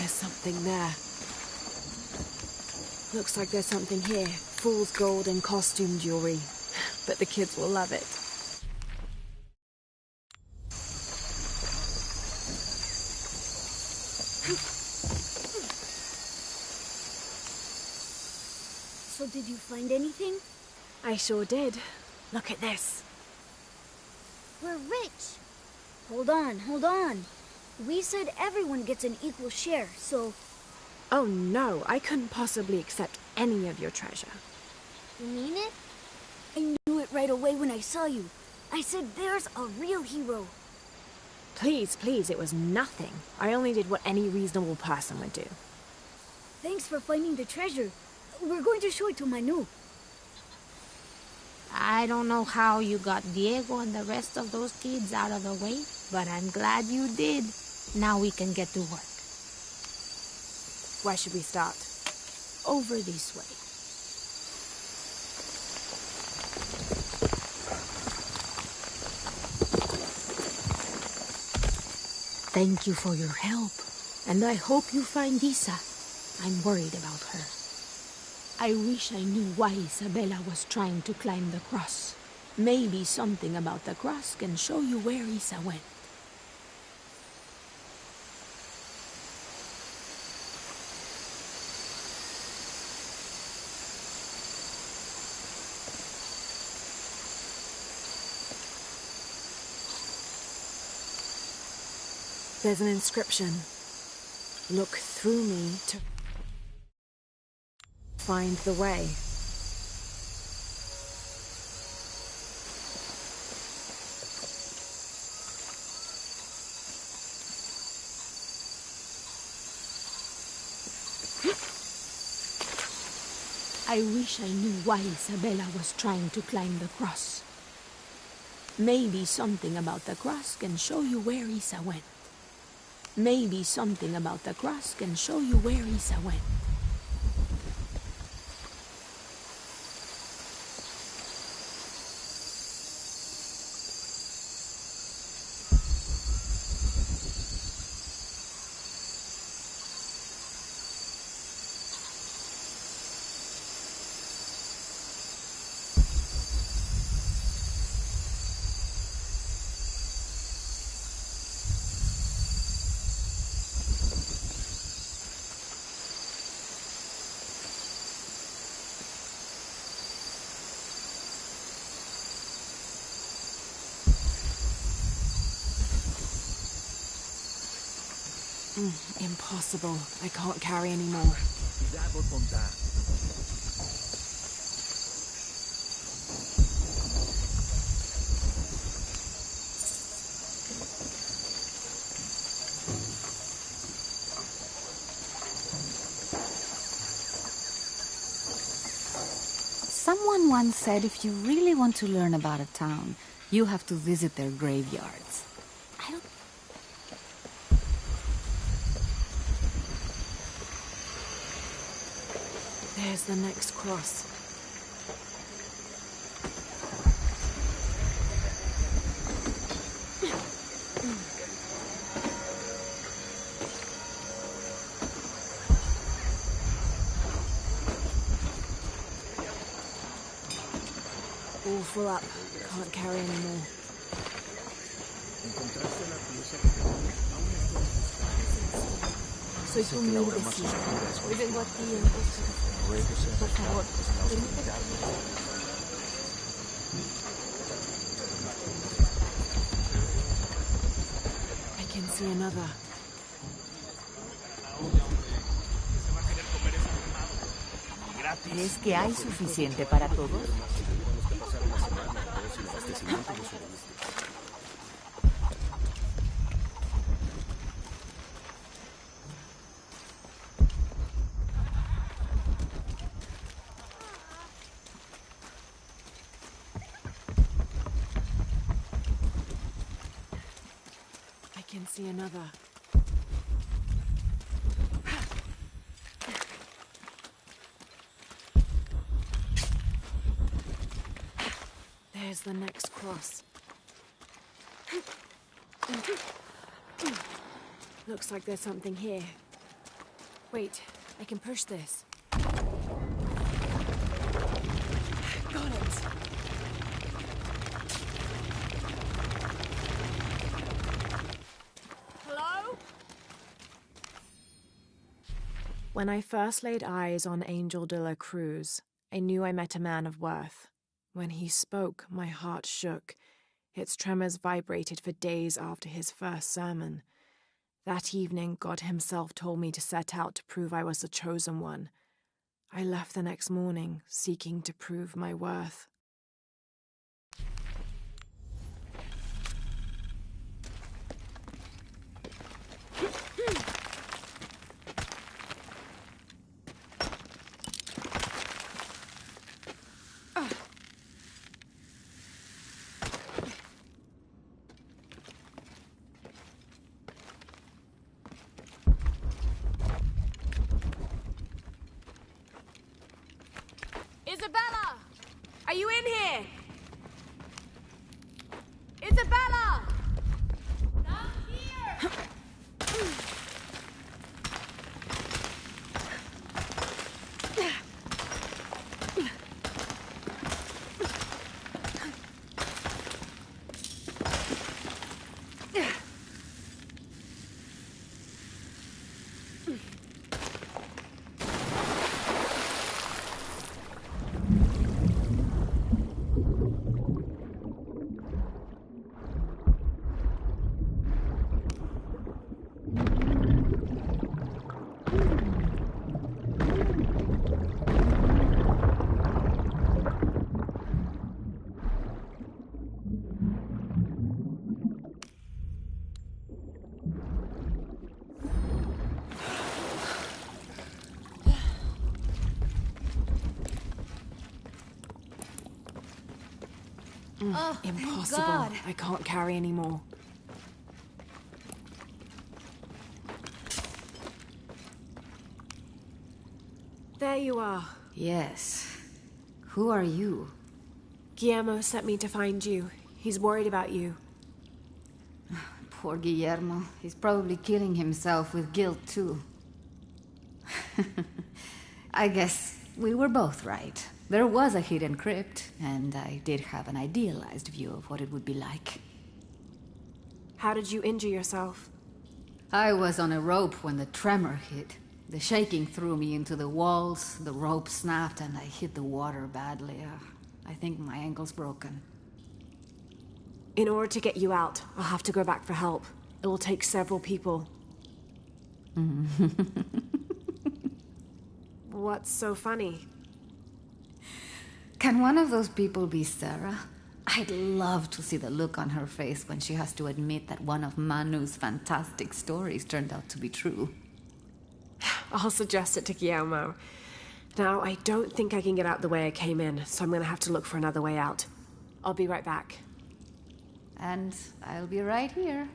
There's something there. Looks like there's something here. Fool's gold and costume jewelry. But the kids will love it. So did you find anything? I sure did. Look at this. We're rich. Hold on, hold on. We said everyone gets an equal share, so... Oh no, I couldn't possibly accept any of your treasure. You mean it? I knew it right away when I saw you. I said there's a real hero. Please, please, it was nothing. I only did what any reasonable person would do. Thanks for finding the treasure. We're going to show it to Manu. I don't know how you got Diego and the rest of those kids out of the way, but I'm glad you did. Now we can get to work. Where should we start? Over this way. Thank you for your help, and I hope you find Isa. I'm worried about her. I wish I knew why Isabella was trying to climb the cross. Maybe something about the cross can show you where Isa went. There's an inscription. Look through me to find the way. I wish I knew why Isabella was trying to climb the cross. Maybe something about the cross can show you where Isa went. Maybe something about the cross can show you where Isa went. Impossible. I can't carry anymore. Someone once said if you really want to learn about a town, you have to visit their graveyards. There's the next cross. All full up. Can't carry anymore. Soy tu humilde vecina. Hoy vengo aquí en busca. Por favor, permíteme. I can see another. ¿Crees que hay suficiente para todos? I can see another. There's the next cross. Looks like there's something here. Wait, I can push this. Got it! Hello? When I first laid eyes on Angel de la Cruz, I knew I met a man of worth. When he spoke, my heart shook. Its tremors vibrated for days after his first sermon. That evening, God himself told me to set out to prove I was the chosen one. I left the next morning, seeking to prove my worth. Isabella! Are you in here? Isabella! Down here! Oh, Impossible. God. I can't carry anymore. There you are. Yes. Who are you? Guillermo sent me to find you. He's worried about you. Poor Guillermo. He's probably killing himself with guilt, too. I guess we were both right. There was a hidden crypt, and I did have an idealized view of what it would be like. How did you injure yourself? I was on a rope when the tremor hit. The shaking threw me into the walls, the rope snapped, and I hit the water badly. I think my ankle's broken. In order to get you out, I'll have to go back for help. It will take several people. What's so funny? Can one of those people be Sarah? I'd love to see the look on her face when she has to admit that one of Manu's fantastic stories turned out to be true. I'll suggest it to Guillermo. Now, I don't think I can get out the way I came in, so I'm gonna have to look for another way out. I'll be right back. And I'll be right here.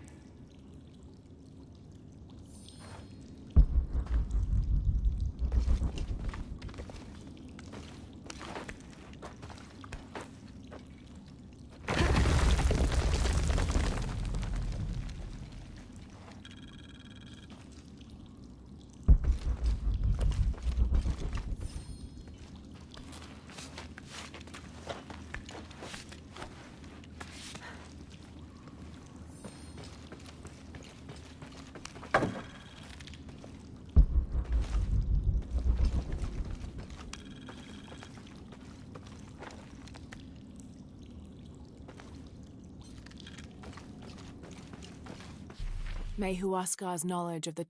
May Huascar's knowledge of the...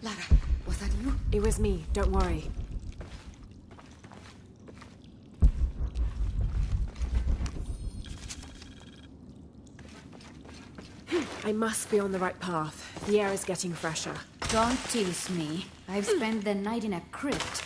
Lara, was that you? It was me, don't worry. I must be on the right path. The air is getting fresher. Don't tease me. I've spent the night in a crypt.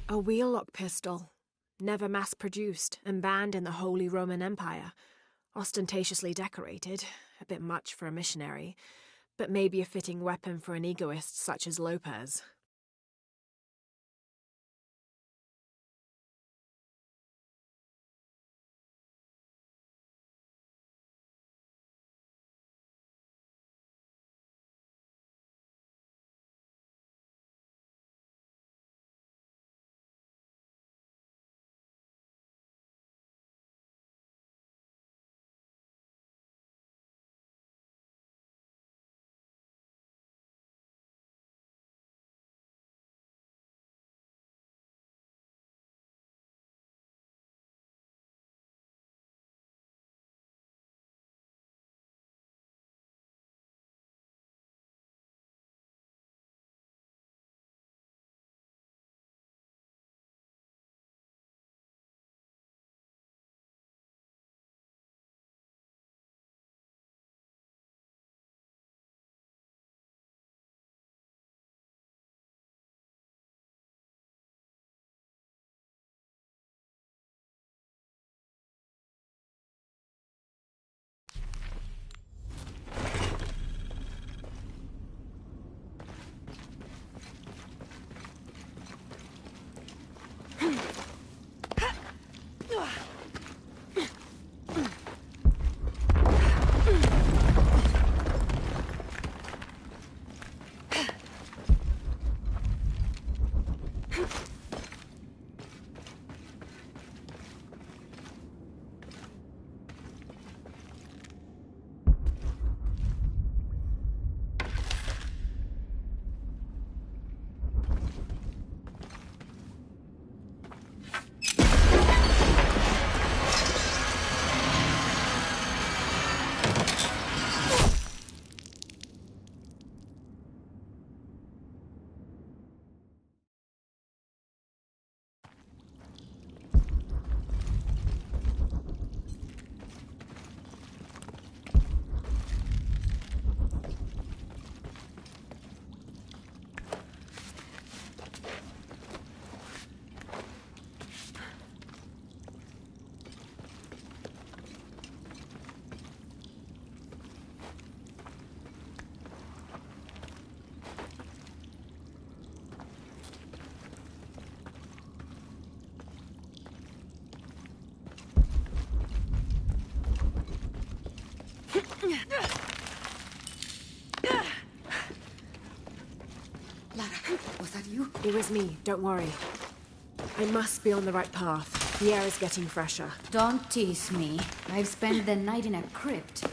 A wheel-lock pistol. Never mass-produced and banned in the Holy Roman Empire. Ostentatiously decorated. A bit much for a missionary. But maybe a fitting weapon for an egoist such as Lopez. Lara, was that you? It was me, don't worry. I must be on the right path. The air is getting fresher. Don't tease me. I've spent the night in a crypt.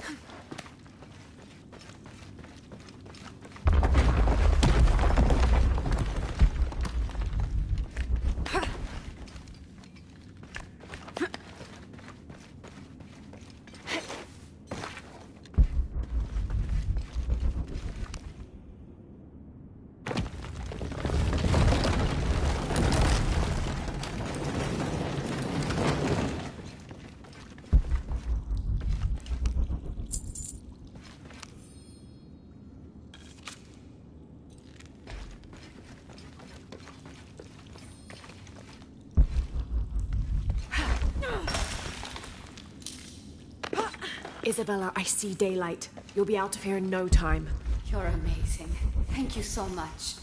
Isabella, I see daylight. You'll be out of here in no time. You're amazing. Thank you so much.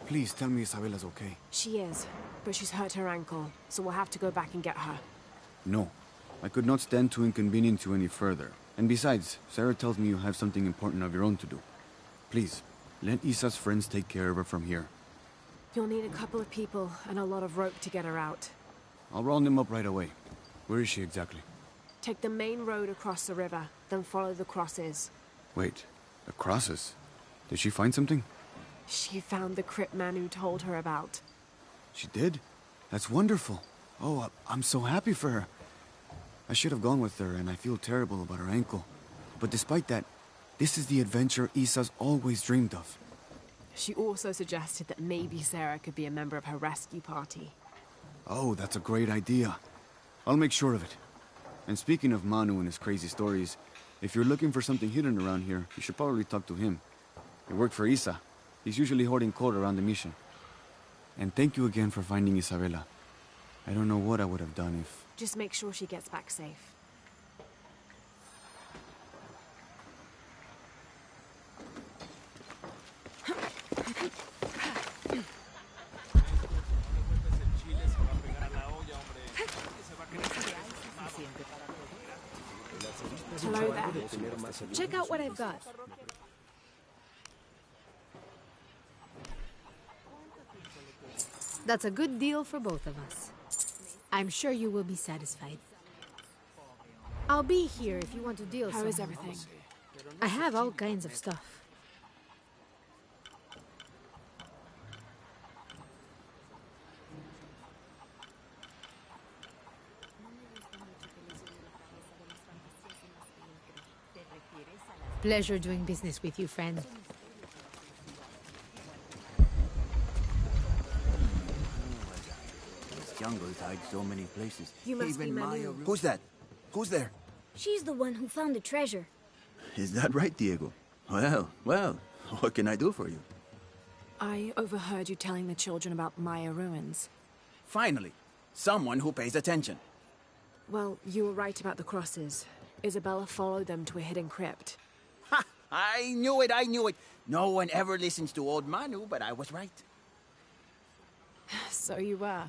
Please tell me Isabella's okay. She is, but she's hurt her ankle, so we'll have to go back and get her. No. I could not stand to inconvenience you any further. And besides, Sarah tells me you have something important of your own to do. Please, let Isa's friends take care of her from here. You'll need a couple of people and a lot of rope to get her out. I'll round them up right away. Where is she exactly? Take the main road across the river, then follow the crosses. Wait, the crosses? Did she find something? She found the crypt man who told her about. She did? That's wonderful. Oh, I'm so happy for her. I should have gone with her, and I feel terrible about her ankle. But despite that, this is the adventure Isa's always dreamed of. She also suggested that maybe Sarah could be a member of her rescue party. Oh, that's a great idea. I'll make sure of it. And speaking of Manu and his crazy stories, if you're looking for something hidden around here, you should probably talk to him. He worked for Isa. He's usually hoarding code around the mission. And thank you again for finding Isabella. I don't know what I would have done if... Just make sure she gets back safe. Hello there. Check out what I've got. That's a good deal for both of us. I'm sure you will be satisfied. I'll be here if you want to deal. How is everything? I have all kinds of stuff. Pleasure doing business with you, friend. This jungle's hide so many places. You must be Manu. Who's that? Who's there? She's the one who found the treasure. Is that right, Diego? Well, what can I do for you? I overheard you telling the children about Maya ruins. Finally, someone who pays attention. Well, you were right about the crosses. Isabella followed them to a hidden crypt. Ha! I knew it! No one ever listens to old Manu, but I was right. So you were.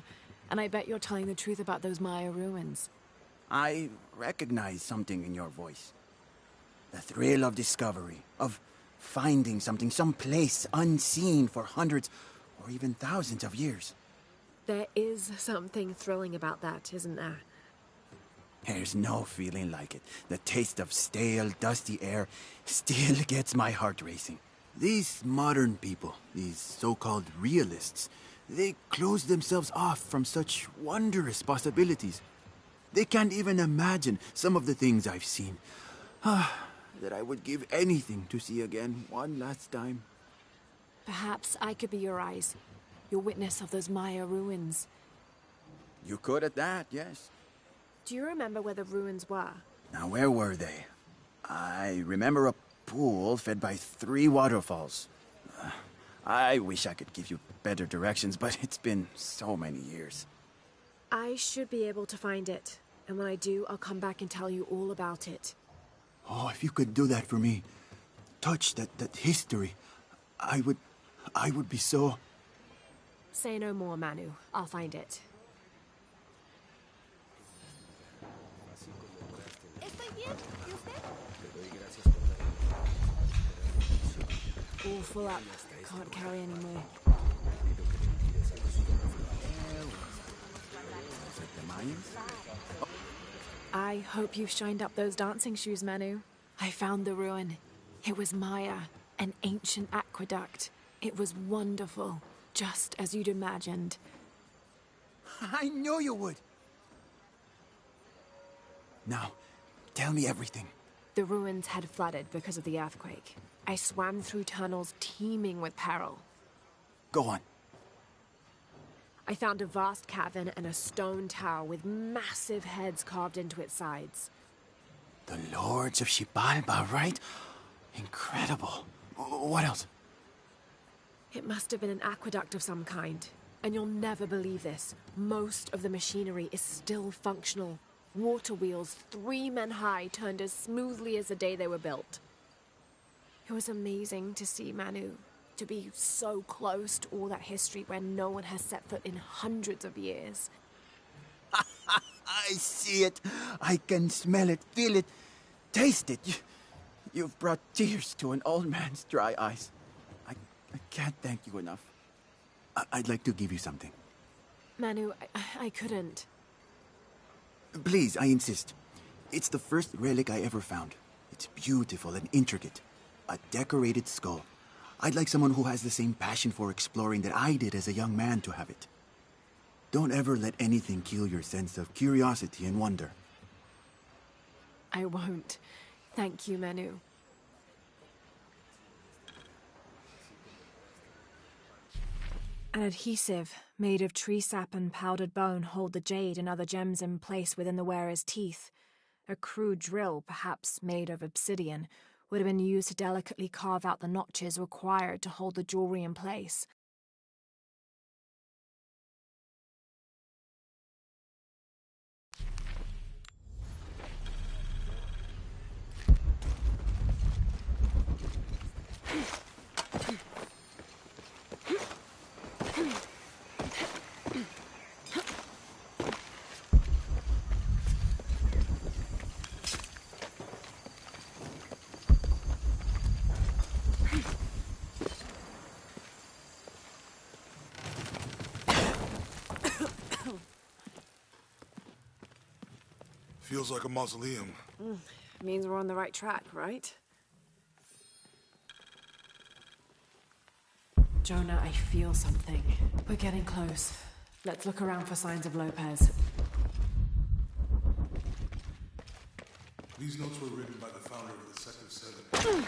And I bet you're telling the truth about those Maya ruins. I recognize something in your voice. The thrill of discovery, of finding something someplace unseen for hundreds or even thousands of years. There is something thrilling about that, isn't there? There's no feeling like it. The taste of stale, dusty air still gets my heart racing. These modern people, these so-called realists, they close themselves off from such wondrous possibilities. They can't even imagine some of the things I've seen. That I would give anything to see again one last time. Perhaps I could be your eyes, your witness of those Maya ruins. You could at that, yes. Do you remember where the ruins were? Now, where were they? I remember a pool fed by 3 waterfalls. I wish I could give you better directions, but it's been so many years. I should be able to find it. And when I do, I'll come back and tell you all about it. Oh, if you could do that for me. Touch that history. I would be so... Say no more, Manu. I'll find it. All full up. Can't carry any more. I hope you shined up those dancing shoes, Manu. I found the ruin. It was Maya, an ancient aqueduct. It was wonderful, just as you'd imagined. I knew you would. Now, tell me everything. The ruins had flooded because of the earthquake. I swam through tunnels teeming with peril. Go on. I found a vast cavern and a stone tower with massive heads carved into its sides. The Lords of Xibalba, right? Incredible. What else? It must have been an aqueduct of some kind. And you'll never believe this. Most of the machinery is still functional. Water wheels 3 men high turned as smoothly as the day they were built. It was amazing to see, Manu. To be so close to all that history where no one has set foot in hundreds of years. I see it. I can smell it, feel it, taste it. You've brought tears to an old man's dry eyes. I can't thank you enough. I'd like to give you something. Manu, I couldn't. Please, I insist. It's the first relic I ever found. It's beautiful and intricate. A decorated skull. I'd like someone who has the same passion for exploring that I did as a young man to have it. Don't ever let anything kill your sense of curiosity and wonder. I won't. Thank you, Manu. An adhesive made of tree sap and powdered bone hold the jade and other gems in place within the wearer's teeth. A crude drill, perhaps made of obsidian, would have been used to delicately carve out the notches required to hold the jewelry in place. Feels like a mausoleum. Means we're on the right track, right? Jonah, I feel something. We're getting close. Let's look around for signs of Lopez. These notes were written by the founder of the Sect of Seven.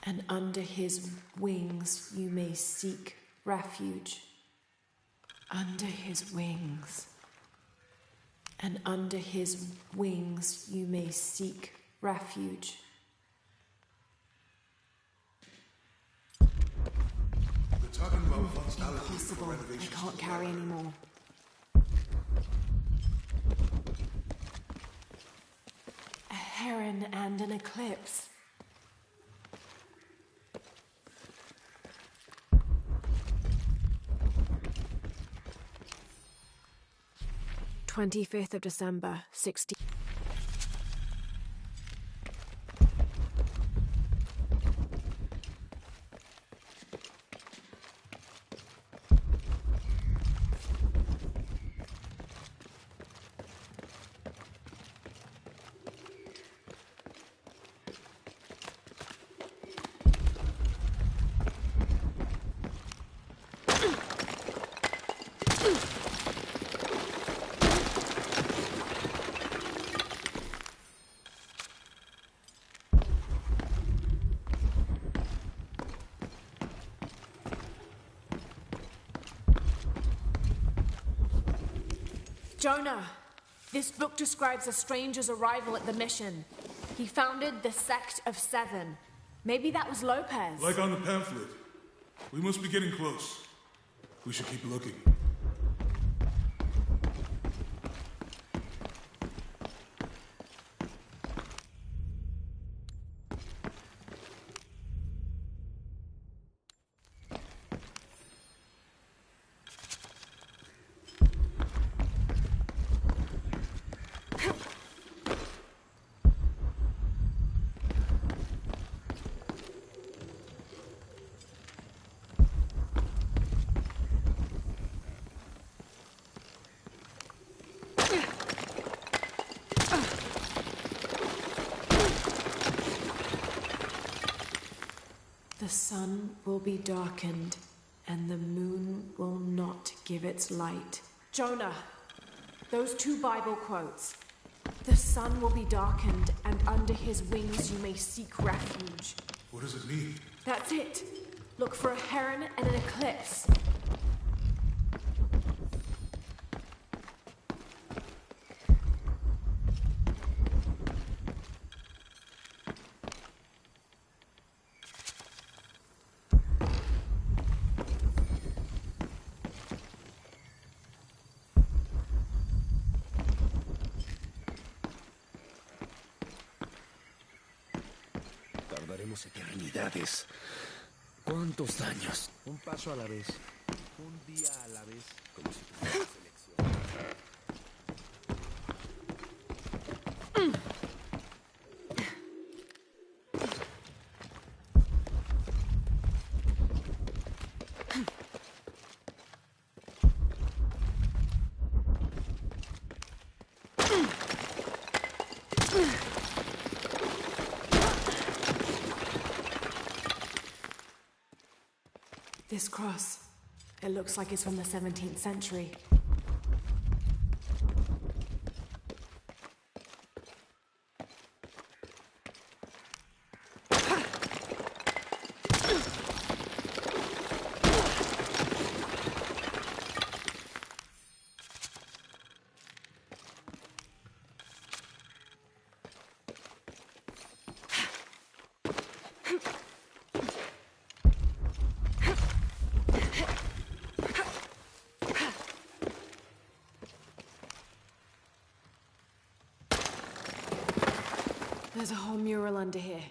And under his wings you may seek refuge. Under his wings. And under his wings you may seek refuge. They're talking about funds allocated for Impossible. I renovations. can't carry anymore. A heron and an eclipse. 25th of December, 16... Jonah, this book describes a stranger's arrival at the mission. He founded the Sect of Seven. Maybe that was Lopez. Like on the pamphlet. We must be getting close. We should keep looking. The sun will be darkened, and the moon will not give its light. Jonah, those two Bible quotes. The sun will be darkened, and under his wings you may seek refuge. What does it mean? That's it. Look for a heron and an eclipse. Tardaremos eternidades. ¿Cuántos años? Un paso a la vez. Un día a la vez. Como si tuviéramos elección. This cross, it looks like it's from the 17th century. There's a whole mural under here.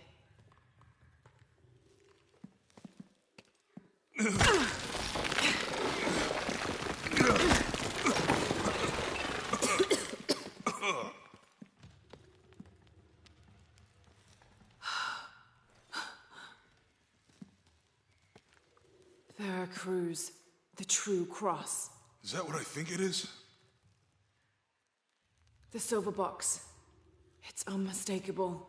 Veracruz, the true cross. Is that what I think it is? The silver box. It's unmistakable.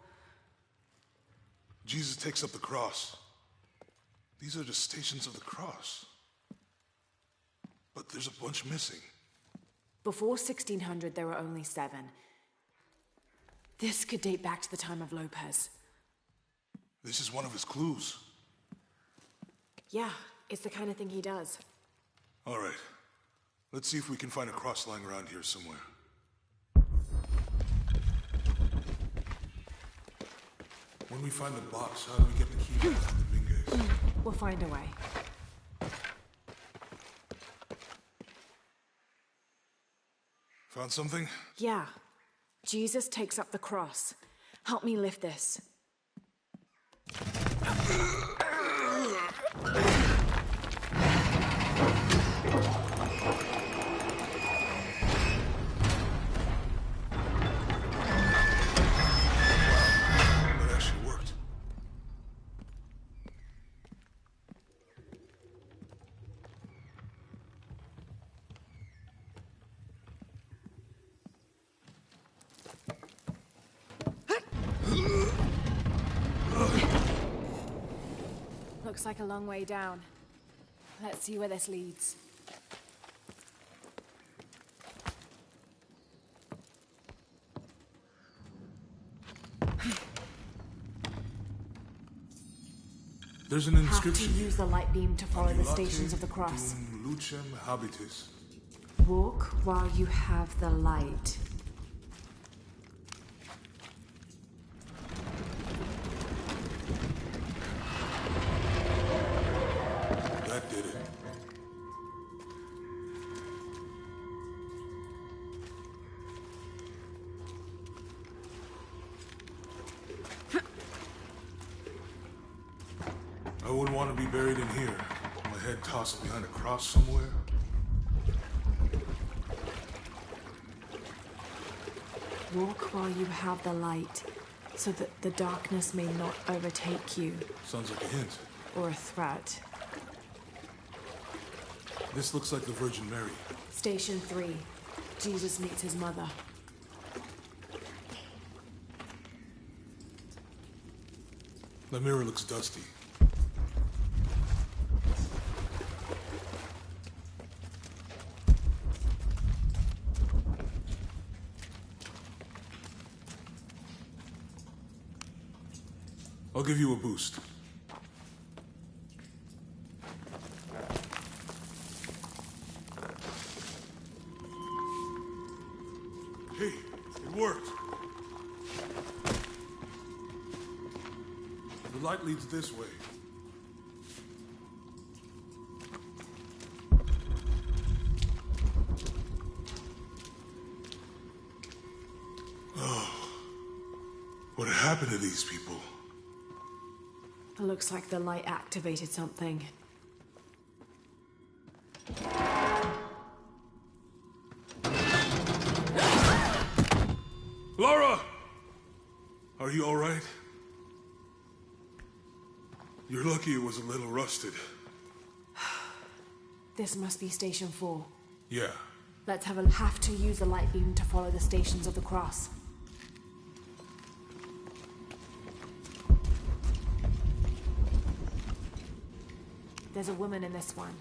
Jesus takes up the cross. These are the stations of the cross. But there's a bunch missing. Before 1600, there were only 7. This could date back to the time of Lopez. This is one of his clues. Yeah, it's the kind of thing he does. All right. Let's see if we can find a cross lying around here somewhere. When we find the box, how do we get the key back to the Dominguez? We'll find a way. Found something? Yeah. Jesus takes up the cross. Help me lift this. That actually worked. Looks like a long way down. Let's see where this leads. There's an Have to inscription. use the light beam to follow the Annulate stations of the cross. dum lucem habitis. Walk while you have the light. That did it. I wouldn't want to be buried in here. My head tossed behind a cross somewhere. Walk while you have the light, so that the darkness may not overtake you. Sounds like a hint. Or a threat. This looks like the Virgin Mary. Station 3. Jesus meets his mother. The mirror looks dusty. I'll give you a boost. Hey, it worked. The light leads this way. Oh, what happened to these people? It looks like the light activated something. Laura! Are you all right? You're lucky it was a little rusted. This must be Station 4. Yeah. Let's have to use the light beam to follow the stations of the cross. There's a woman in this one.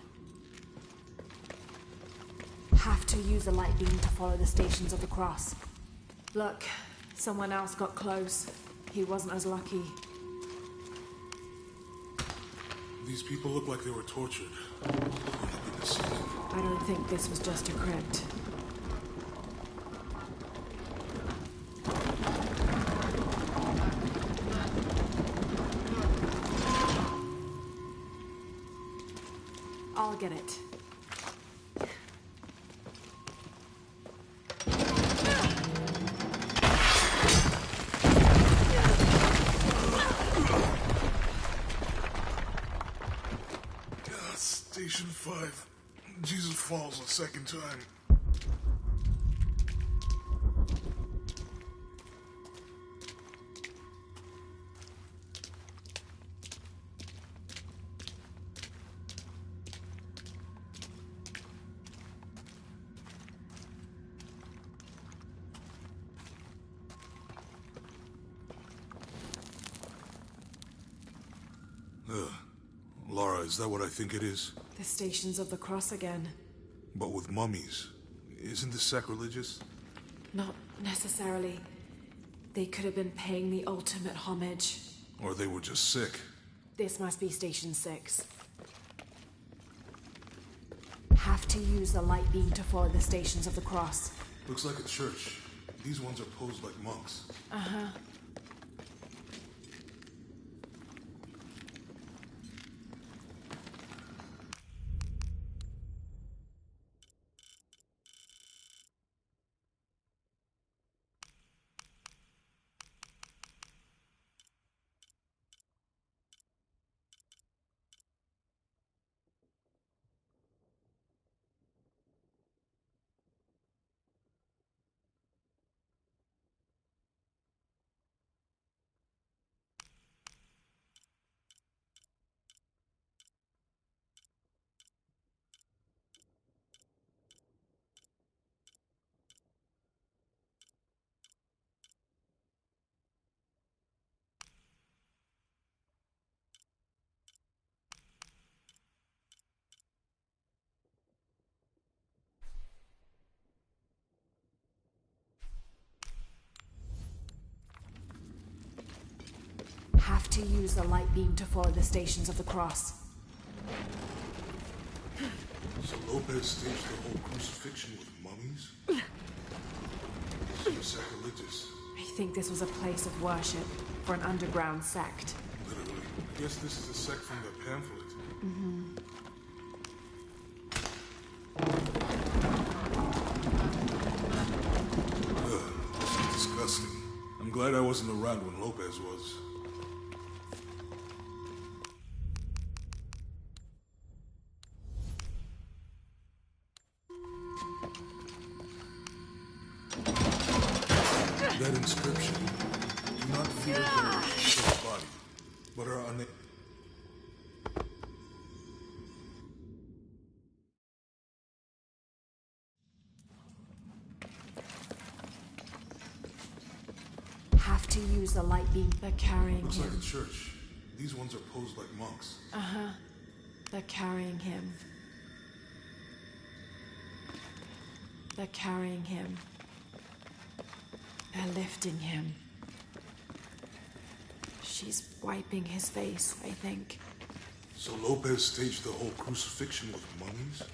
Have to use the light beam to follow the stations of the cross. Look, someone else got close. He wasn't as lucky. These people look like they were tortured. Oh my goodness. I don't think this was just a crypt. I'll get it. Station 5. Jesus falls a second time. Laura, is that what I think it is? The stations of the cross again. But with mummies. Isn't this sacrilegious? Not necessarily. They could have been paying the ultimate homage. Or they were just sick. This must be Station 6. Have to use the light beam to follow the stations of the cross. Looks like a church. These ones are posed like monks. Uh-huh. Have to use the light beam to follow the stations of the cross. So Lopez staged the whole crucifixion with mummies? Seems sacrilegious. I think this was a place of worship for an underground sect. Literally. I guess this is a sect from the pamphlet. This is disgusting. I'm glad I wasn't around when Lopez was. That inscription, do not fear the body, but are unable. Have to use the light beam. They're carrying Looks him. like a church. These ones are posed like monks. They're carrying him. They're carrying him. They're lifting him. She's wiping his face, I think. So Lopez staged the whole crucifixion with mummies?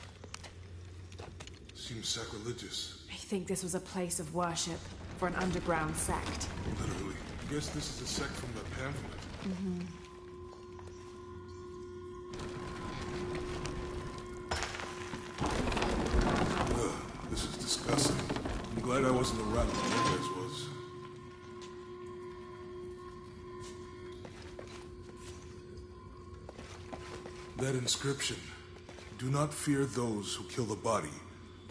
Seems sacrilegious. I think this was a place of worship for an underground sect. Literally. I guess this is a sect from the pamphlet. This is disgusting. I'm glad I wasn't around when Lopez was. That inscription. Do not fear those who kill the body,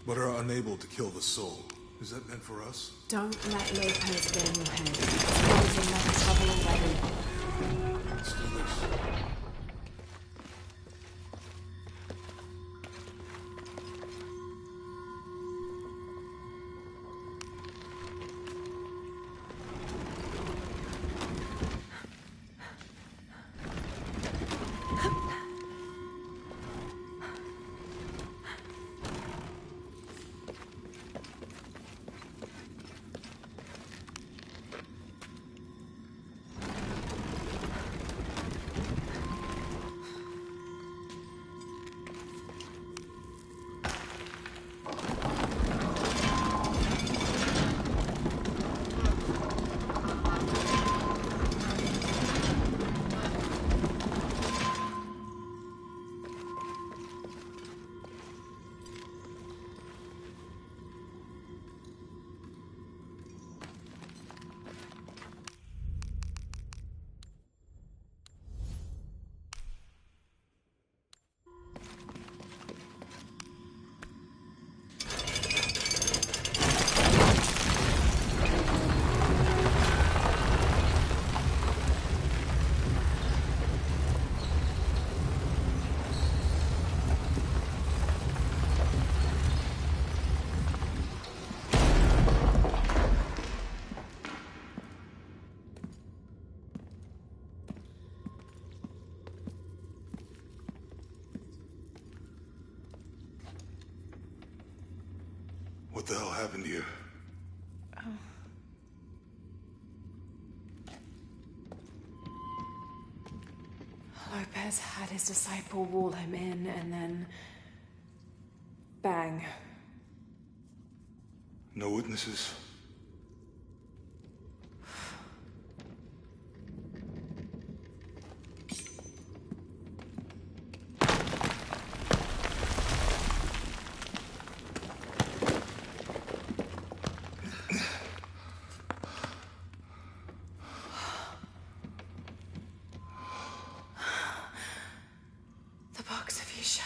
but are unable to kill the soul. Is that meant for us? Don't let Lopez get in your head. He's causing enough trouble already. Let's do this. What the hell happened here? Lopez had his disciple wall him in, and then... bang. No witnesses? The box of Isha.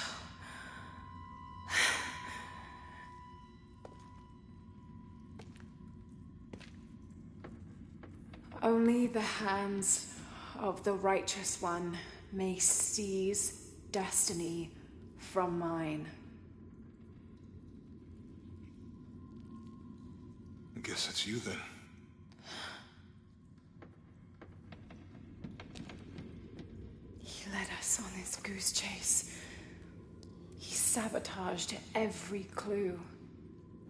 Only the hands of the righteous one may seize destiny from mine. I guess it's you then. He led us on this goose chase. He sabotaged every clue.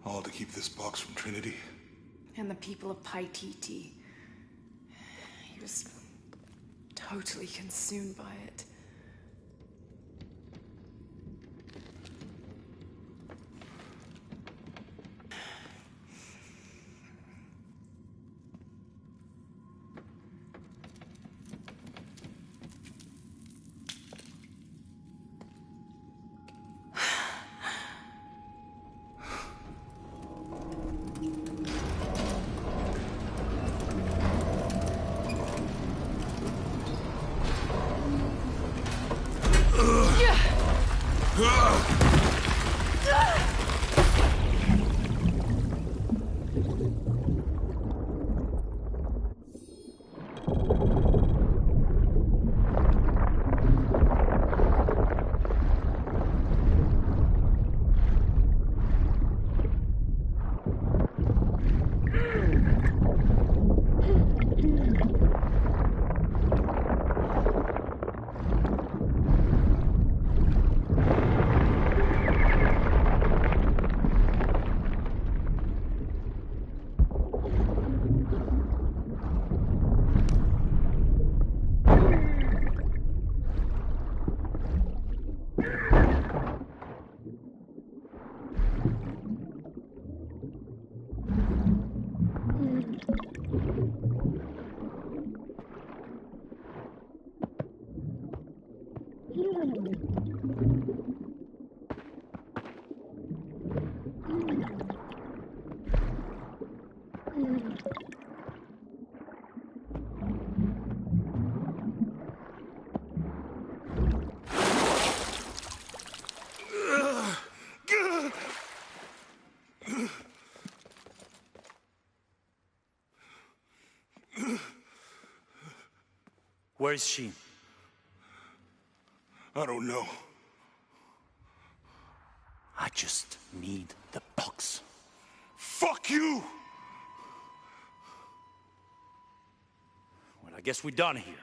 All to keep this box from Trinity? And the people of Paititi. He was totally consumed by it. Where is she? I don't know. I just need the box. Fuck you! Well, I guess we're done here.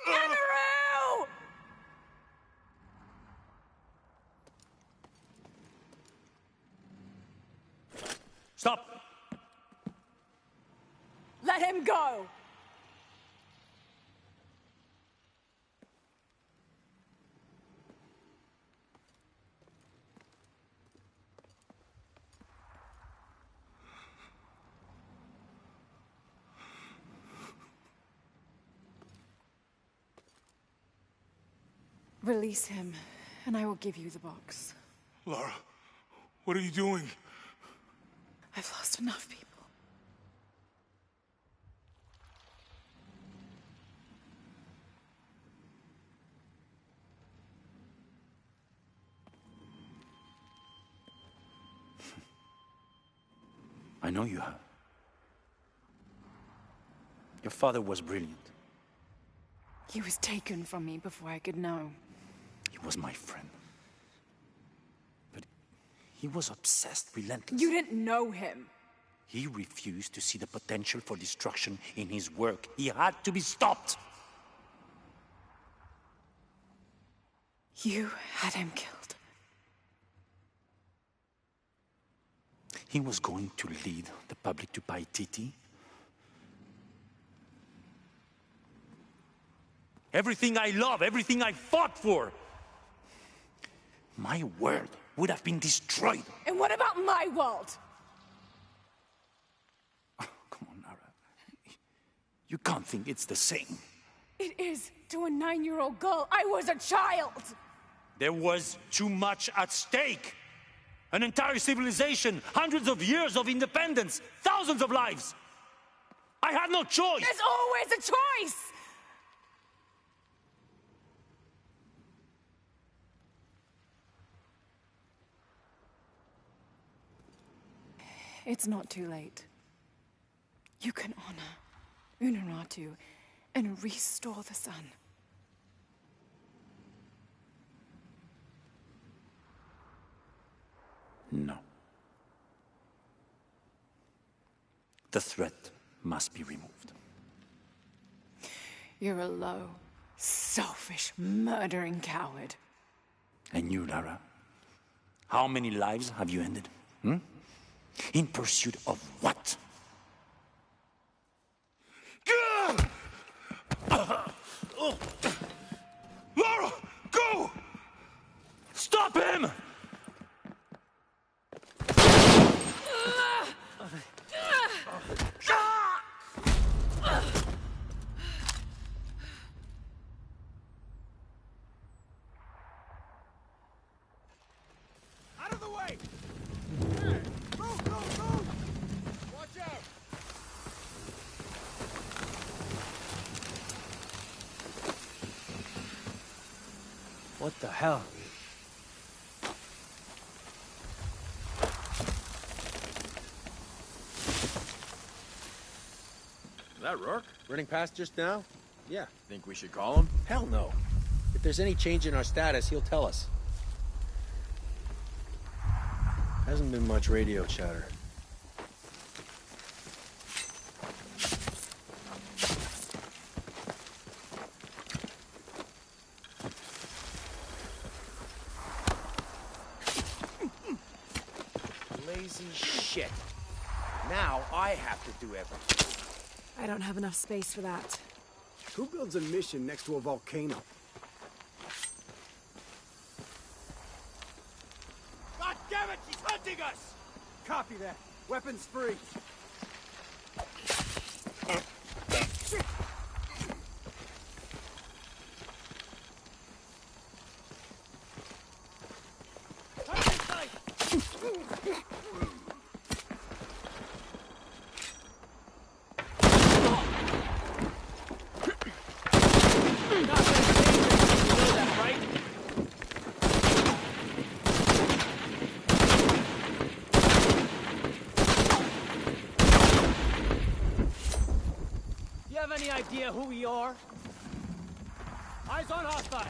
Amaru! Stop! Let him go! Release him, and I will give you the box. Lara, what are you doing? I've lost enough people. I know you have. Your father was brilliant. He was taken from me before I could know. He was my friend. But he was obsessed, relentless. You didn't know him. He refused to see the potential for destruction in his work. He had to be stopped. You had him killed. He was going to lead the public to Paititi. Everything I love, everything I fought for. My world would have been destroyed. And what about my world? Oh, come on, Nara. You can't think it's the same. It is to a 9-year-old girl. I was a child. There was too much at stake. An entire civilization, hundreds of years of independence, thousands of lives. I had no choice. There's always a choice. It's not too late. You can honor Unuratu and restore the sun. No. The threat must be removed. You're a low, selfish, murdering coward. And you, Lara? How many lives have you ended? Hmm? In pursuit of what? Lara, go! Stop him! Out of the way! Hey, move, move, move! Watch out! What the hell? Is that Rourke? Running past just now? Yeah. Think we should call him? Hell no. If there's any change in our status, he'll tell us. Hasn't been much radio chatter. Lazy shit. Now I have to do everything. I don't have enough space for that. Who builds a mission next to a volcano? God damn it, she's hunting us! Copy that. Weapons free. any idea who we are? Eyes on hostile!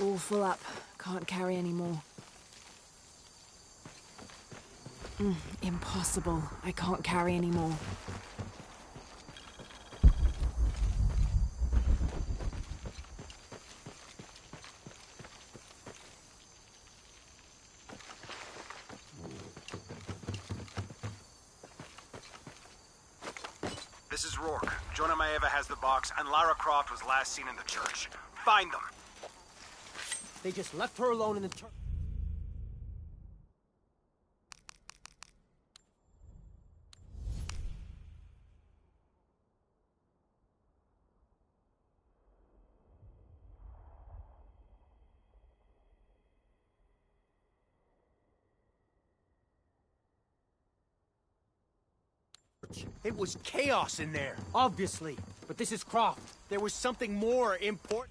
All full up. Can't carry any more. Impossible. I can't carry any more. This is Rourke. Jonah Maeva has the box, and Lara Croft was last seen in the church. Find them! They just left her alone in the church. It was chaos in there, obviously. But this is Croft. There was something more important.